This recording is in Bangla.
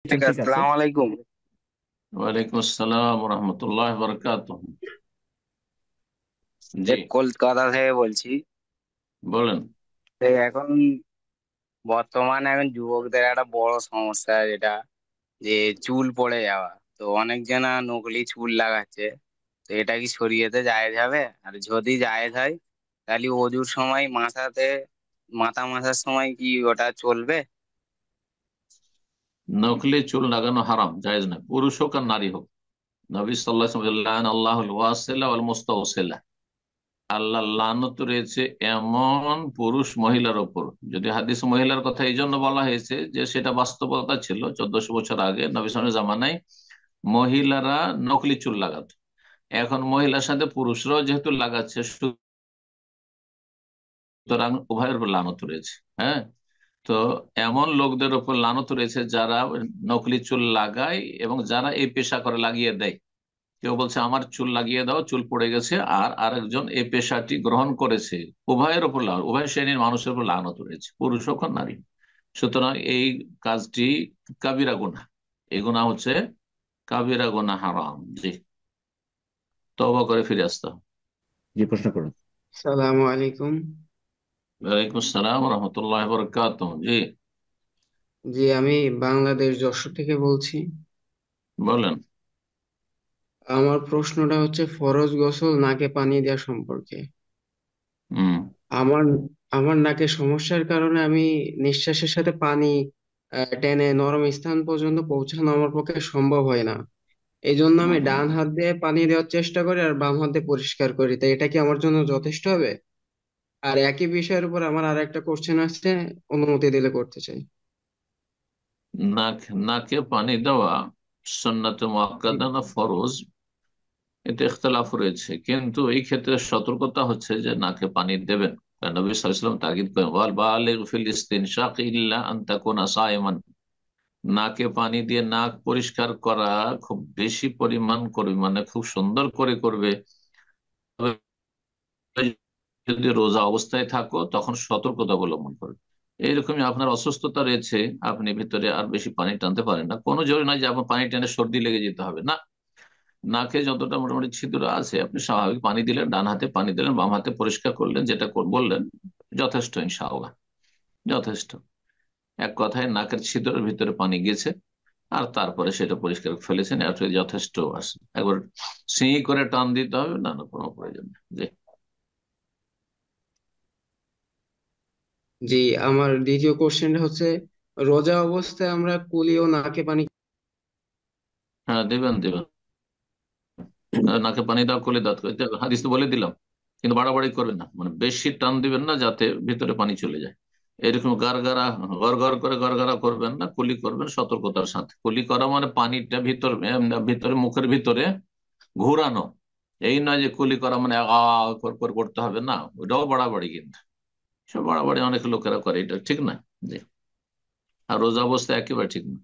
ঠিক ঠিক আছে। আসসালামু আলাইকুম। ওয়ালাইকুম আসসালাম রহমতুল্লাহ বরকাত। জি, কলকাতা থেকে বলছি। বলেন। এখন বর্তমানে যুবকদের একটা বড় সমস্যা, যেটা যে চুল পড়ে যাওয়া। তো অনেক জনা নকলি চুল লাগাচ্ছে। তো এটা কি শরীয়তে জায়েজ হবে? আর যদি জায়েজ হয়, তাহলে অজুর সময় মাথা মাসার সময় কি ওটা চলবে? নকলি চুল লাগানো হারাম, জায়েজ না, পুরুষ হোক আর নারী হোক। নবী সাল্লাল্লাহু আলাইহি ওয়াসাল্লাম আল্লাহুল ওয়াসিলা ওয়াল মুস্তাওসিলা, আল্লাহ লানত রয়েছে এমন পুরুষ মহিলার ওপর। যদি হাদিস মহিলার কথা এই জন্য বলা হয়েছে যে সেটা বাস্তবতা ছিল 1400 বছর আগে নবী সাল্লাল্লাহু আলাইহি জামানায় মহিলারা নকলি চুল লাগাতো। এখন মহিলার সাথে পুরুষরাও যেহেতু লাগাচ্ছে, সুতরাং উভয়ের উপর লানত রয়েছে। হ্যাঁ, তো এমন লোকদের উপর লানত রয়েছে যারা নকলি চুল লাগায় এবং যারা এই পেশা করে লাগিয়ে দেয়। কেউ বলছে আমার চুল লাগিয়ে দাও, চুল পড়ে গেছে, আর আরেকজন এই পেশাটি গ্রহণ করেছে। উভয়ের উপর উভয় শ্রেণীর মানুষের উপর লানত রয়েছে, পুরুষ হোক আর নারী। সুতরাং এই কাজটি কাবিরা গুনাহ। এই গুনাহ হচ্ছে কাবিরা গুনাহ, হারাম। জি, তওবা করে ফিরে আসতে হবে। জি, প্রশ্ন করুন। সালামু আলাইকুম। ওয়ালাইকুম আসসালাম রহমতুল্লাহ বরকাত। জি, জি, আমি বাংলাদেশ যশোর থেকে বলছি। বলেন। আমার প্রশ্নটা হচ্ছে ফরজ গোসল নাকে পানি দেওয়া সম্পর্কে। হম। আমার আমার নাকে সমস্যার কারণে আমি নিঃশ্বাসের সাথে পানি টেনে নরম স্থান পর্যন্ত পৌঁছানো আমার পক্ষে সম্ভব হয় না। এই জন্য আমি ডান হাত দিয়ে পানি দেওয়ার চেষ্টা করি আর বাম হাত দিয়ে পরিষ্কার করি। তাই এটা কি আমার জন্য যথেষ্ট হবে? আর একই বিষয়ের উপর আমার আর একটা কোশ্চেন আসছে, অনুমতি দিলে করতে চাই। নাক নাকে পানি দেওয়া সুন্নাতে জি। মুআক্কাদা না ফরজ, এতে ইখতিলাফ রয়েছে, কিন্তু এই ক্ষেত্রে সতর্কতা হচ্ছে যে নাকে পানি দেবেন। কারণ নবী সাল্লাল্লাহু আলাইহি ওয়াসাল্লাম তাগিদ করেন, ওয়াল বালিগ ফিল ইসতিনশাক ইল্লা আন তাকুনা সাইমান। নাকে পানি দিয়ে নাক পরিষ্কার করা খুব বেশি পরিমাণ করবে, মানে খুব সুন্দর করে করবে, তবে যদি রোজা অবস্থায় থাকো তখন সতর্কতা অবলম্বন করবে। এইরকমই আপনার অসুস্থতা রয়েছে, আপনি ভিতরে আর বেশি পানি টানতে পারেন না, কোনো জোরে নয় যে আপনার পানি টেনে সর্দি লেগে যেতে হবে না। নাকে যতটা মোটামুটি ছিদ্র আছে আপনি স্বাভাবিক পানি দিলেন, ডান হাতে পানি দিলেন, বাম হাতে পরিষ্কার করলেন, যেটা বললেন, যথেষ্ট ইনশাআল্লাহ, যথেষ্ট। এক কথায় নাকের ছিদ্রের ভিতরে পানি গেছে, আর তারপরে সেটা পরিষ্কার করে ফেলেছেন, এটা যথেষ্ট আছে। একবার সিঁ করে টান দিতে হবে না, না, কোনো প্রয়োজন নেই। জি। জি, আমার দ্বিতীয় কোশ্চেনটা হচ্ছে, রোজা অবস্থায় আমরা কুলি ও নাকে পানি। হ্যাঁ, দেবেন দেবেন। নাকে পানি দাও, কোলে দাঁত করে হাদিস তো বলে দিলাম। কিন্তু বাড়াবাড়ি করবেন না, মানে বেশি টান দিবেন না যাতে ভিতরে পানি চলে যায়। এরকম গারগারা, গড় গড় করে গড়গড়া করবেন না, কুলি করবেন সতর্কতার সাথে। কুলি করা মানে পানিটা ভিতরে মুখের ভিতরে ঘুরানো। এই নয় যে কুলি করা মানে করতে হবে না, ওটাও বাড়াবাড়ি। কিন্তু সব বাড়াবাড়ি অনেক লোকেরা করে, এটা ঠিক না। জি। আর রোজা অবস্থা একেবারে ঠিক না।